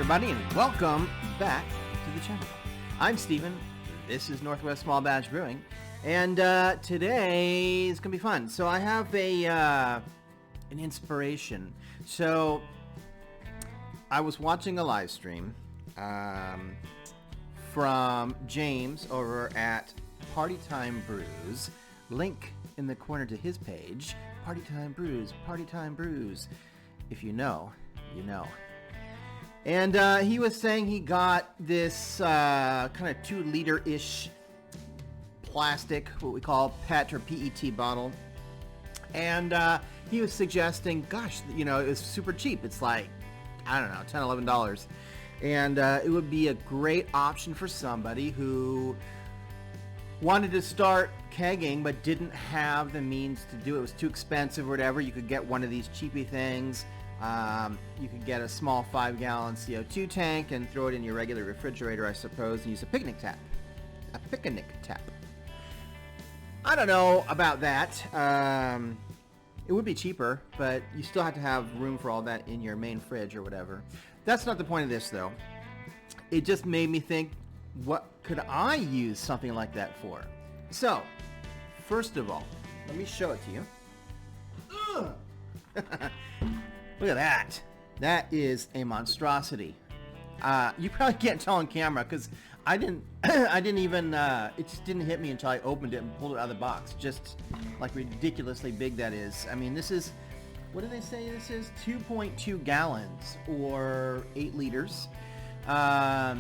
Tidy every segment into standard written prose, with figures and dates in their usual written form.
everybody, and welcome back to the channel. I'm Steven. This is Northwest Small Batch Brewing, and today is gonna be fun. So I have an inspiration. So I was watching a live stream from James over at Party Time Brews. Link in the corner to his page. Party Time Brews, Party Time Brews. If you know, you know. And he was saying he got this kind of 2-liter-ish plastic, what we call PET or PET bottle. And he was suggesting, gosh, you know, it was super cheap. It's like, I don't know, $10, $11. And it would be a great option for somebody who wanted to start kegging but didn't have the means to do it. It was too expensive or whatever. You could get one of these cheapy things. You could get a small 5-gallon CO2 tank and throw it in your regular refrigerator, I suppose, and use a picnic tap. A picnic tap. I don't know about that. It would be cheaper, but you still have to have room for all that in your main fridge or whatever. That's not the point of this, though. It just made me think, what could I use something like that for? So, first of all, let me show it to you. Look at that. That is a monstrosity. You probably can't tell on camera because I didn't even, it just didn't hit me until I opened it and pulled it out of the box. Just like ridiculously big that is. I mean, this is, what do they say this is? 2.2 gallons or 8 liters. But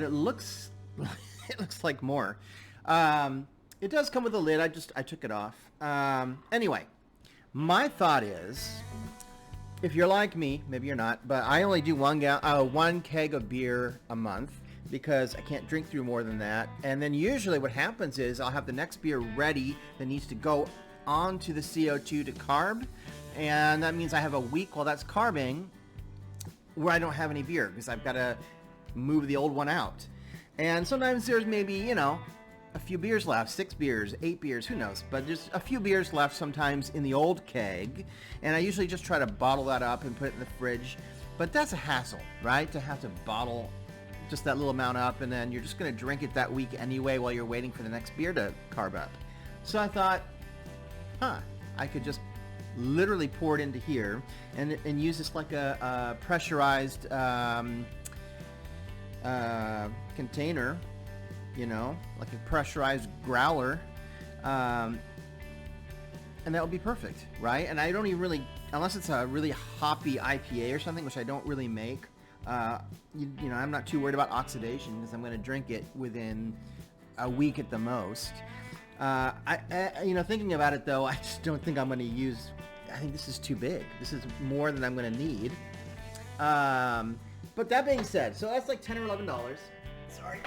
it looks, it looks like more. It does come with a lid. I took it off. Anyway, my thought is, if you're like me, maybe you're not, but I only do one keg of beer a month because I can't drink through more than that. And then usually what happens is I'll have the next beer ready that needs to go onto the CO2 to carb. And that means I have a week while that's carbing where I don't have any beer because I've got to move the old one out. And sometimes there's maybe, you know, a few beers left, 6 beers, 8 beers, who knows, but there's a few beers left sometimes in the old keg, and I usually just try to bottle that up and put it in the fridge, but that's a hassle, right, to have to bottle just that little amount up, and then you're just going to drink it that week anyway while you're waiting for the next beer to carb up. So I thought, I could just literally pour it into here and use this like a pressurized container, you know, like a pressurized growler, and that would be perfect, right? And I don't even really, unless it's a really hoppy IPA or something, which I don't really make, you know, I'm not too worried about oxidation because I'm going to drink it within a week at the most. You know, thinking about it though, I just don't think I'm going to use, I think this is too big. This is more than I'm going to need. But that being said, so that's like $10 or $11. Sorry.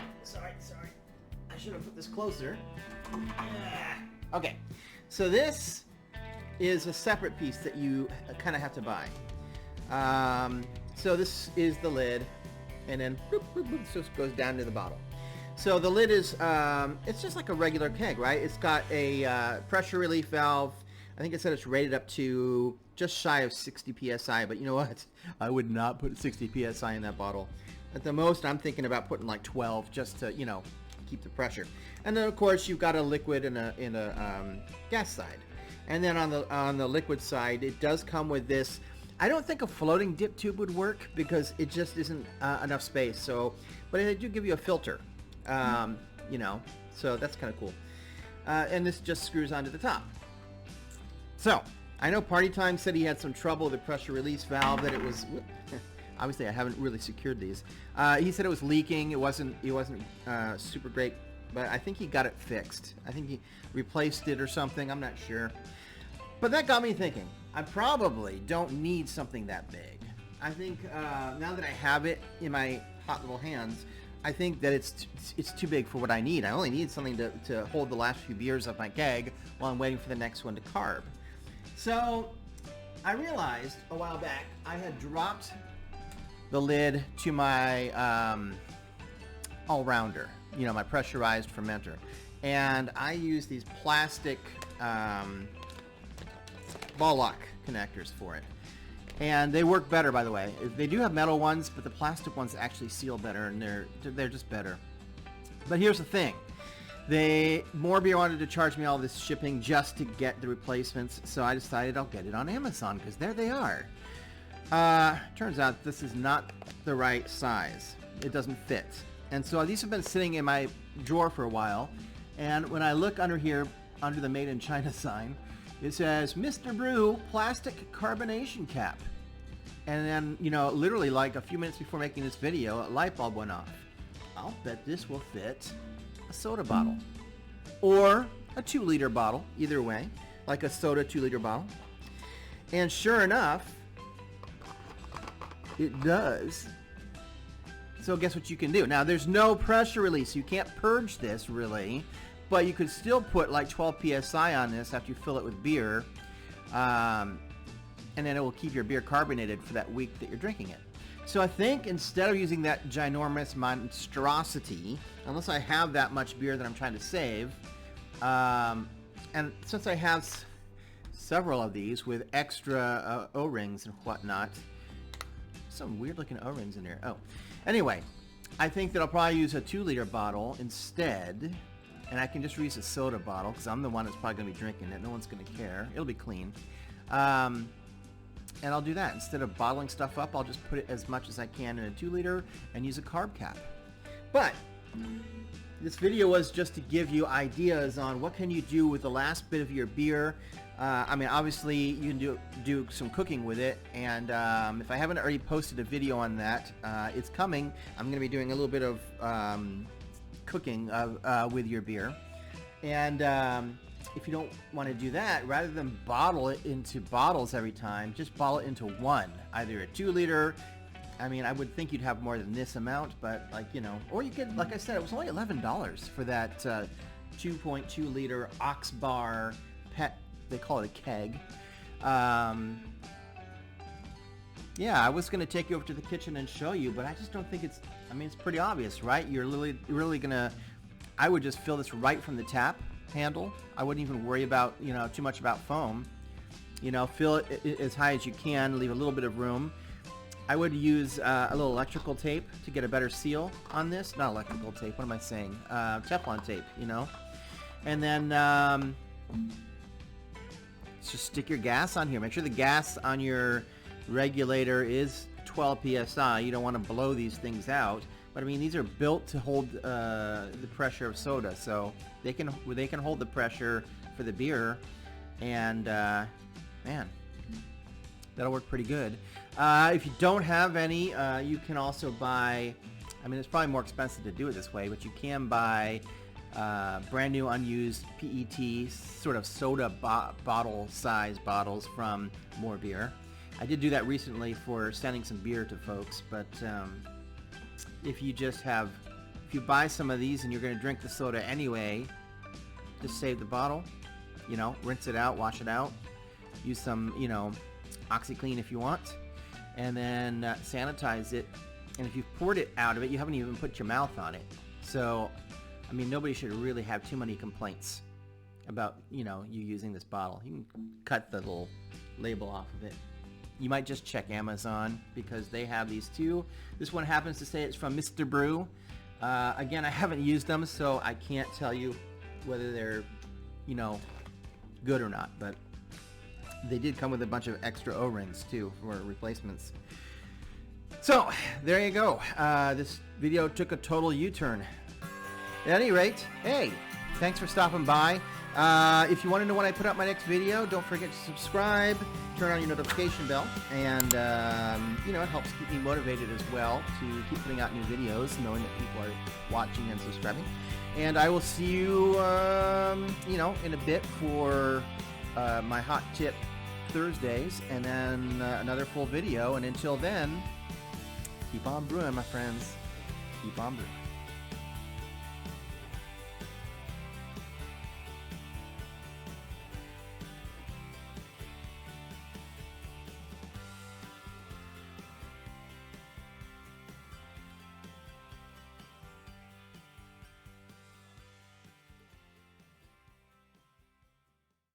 I should have put this closer. Okay, so this is a separate piece that you kind of have to buy. So this is the lid, and then so it goes down to the bottle. So the lid is, it's just like a regular keg, right? It's got a pressure relief valve. I think it said it's rated up to just shy of 60 psi, but you know what? I would not put 60 psi in that bottle. At the most, I'm thinking about putting like 12 just to, you know, keep the pressure. And then of course you've got a liquid and a gas side. And then on the liquid side, it does come with this. I don't think a floating dip tube would work because it just isn't enough space. So, but they do give you a filter, you know, so that's kind of cool. And this just screws onto the top. So I know Party Time said he had some trouble with the pressure release valve, that it was, obviously I haven't really secured these. He said it was leaking. It wasn't super great, but I think he got it fixed. I think he replaced it or something. I'm not sure. But that got me thinking. I probably don't need something that big. I think now that I have it in my hot little hands, I think that it's too big for what I need. I only need something to hold the last few beers of my keg while I'm waiting for the next one to carb. So I realized a while back I had dropped the lid to my all-rounder, you know, my pressurized fermenter, and I use these plastic ball lock connectors for it. And they work better, by the way. They do have metal ones, but the plastic ones actually seal better, and they're just better. But here's the thing. More Beer wanted to charge me all this shipping just to get the replacements, so I decided I'll get it on Amazon, because there they are. Turns out this is not the right size. It doesn't fit. And so these have been sitting in my drawer for a while, and when I look under here, under the Made in China sign, it says, Mr. Brew Plastic Carbonation Cap. And then, you know, literally like a few minutes before making this video, a light bulb went off. I'll bet this will fit a soda bottle. Or a 2-liter bottle, either way. Like a soda 2-liter bottle. And sure enough, it does. So guess what you can do? Now, there's no pressure release. You can't purge this, really. But you could still put like 12 psi on this after you fill it with beer. And then it will keep your beer carbonated for that week that you're drinking it. So I think instead of using that ginormous monstrosity, unless I have that much beer that I'm trying to save, and since I have several of these with extra O-rings and whatnot, some weird looking O-rings in there. Oh, anyway, I think that I'll probably use a 2-liter bottle instead, and I can just reuse a soda bottle because I'm the one that's probably going to be drinking it. No one's going to care. It'll be clean. And I'll do that. Instead of bottling stuff up, I'll just put it as much as I can in a 2-liter and use a carb cap. But this video was just to give you ideas on what can you do with the last bit of your beer. I mean, obviously, you can do some cooking with it. And if I haven't already posted a video on that, it's coming. I'm going to be doing a little bit of cooking with your beer. And if you don't want to do that, rather than bottle it into bottles every time, just bottle it into one, either a 2-liter. I mean, I would think you'd have more than this amount, but like, you know, or you could, like I said, it was only $11 for that 2.2-liter Oxebar PET, they call it a keg. Yeah, I was going to take you over to the kitchen and show you, but I just don't think it's, I mean, it's pretty obvious, right? You're really going to, I would just fill this right from the tap handle. I wouldn't even worry about, you know, too much about foam. You know, fill it as high as you can, leave a little bit of room. I would use a little electrical tape to get a better seal on this. Not electrical tape, what am I saying? Teflon tape, you know. And then just stick your gas on here. Make sure the gas on your regulator is 12 psi. You don't want to blow these things out. But I mean, these are built to hold the pressure of soda, so they can hold the pressure for the beer, and man, that'll work pretty good. If you don't have any, you can also buy. I mean, it's probably more expensive to do it this way, but you can buy brand new unused PET sort of soda bottle size bottles from More Beer. I did do that recently for sending some beer to folks, but if you buy some of these and you're going to drink the soda anyway, just save the bottle, you know, rinse it out, wash it out, use some, you know, OxyClean if you want, and then sanitize it. And if you've poured it out of it, you haven't even put your mouth on it. So, I mean, nobody should really have too many complaints about, you know, you using this bottle. You can cut the little label off of it. You might just check Amazon because they have these too. This one happens to say it's from Mr. Brew. Again, I haven't used them, so I can't tell you whether they're, you know, good or not. But they did come with a bunch of extra O-rings too for replacements. So there you go. This video took a total U-turn. At any rate, hey, thanks for stopping by. If you want to know when I put out my next video, don't forget to subscribe, turn on your notification bell, and you know, it helps keep me motivated as well to keep putting out new videos, knowing that people are watching and subscribing. And I will see you, you know, in a bit for my Hot Tip Thursdays, and then another full video. And until then, keep on brewing, my friends. Keep on brewing.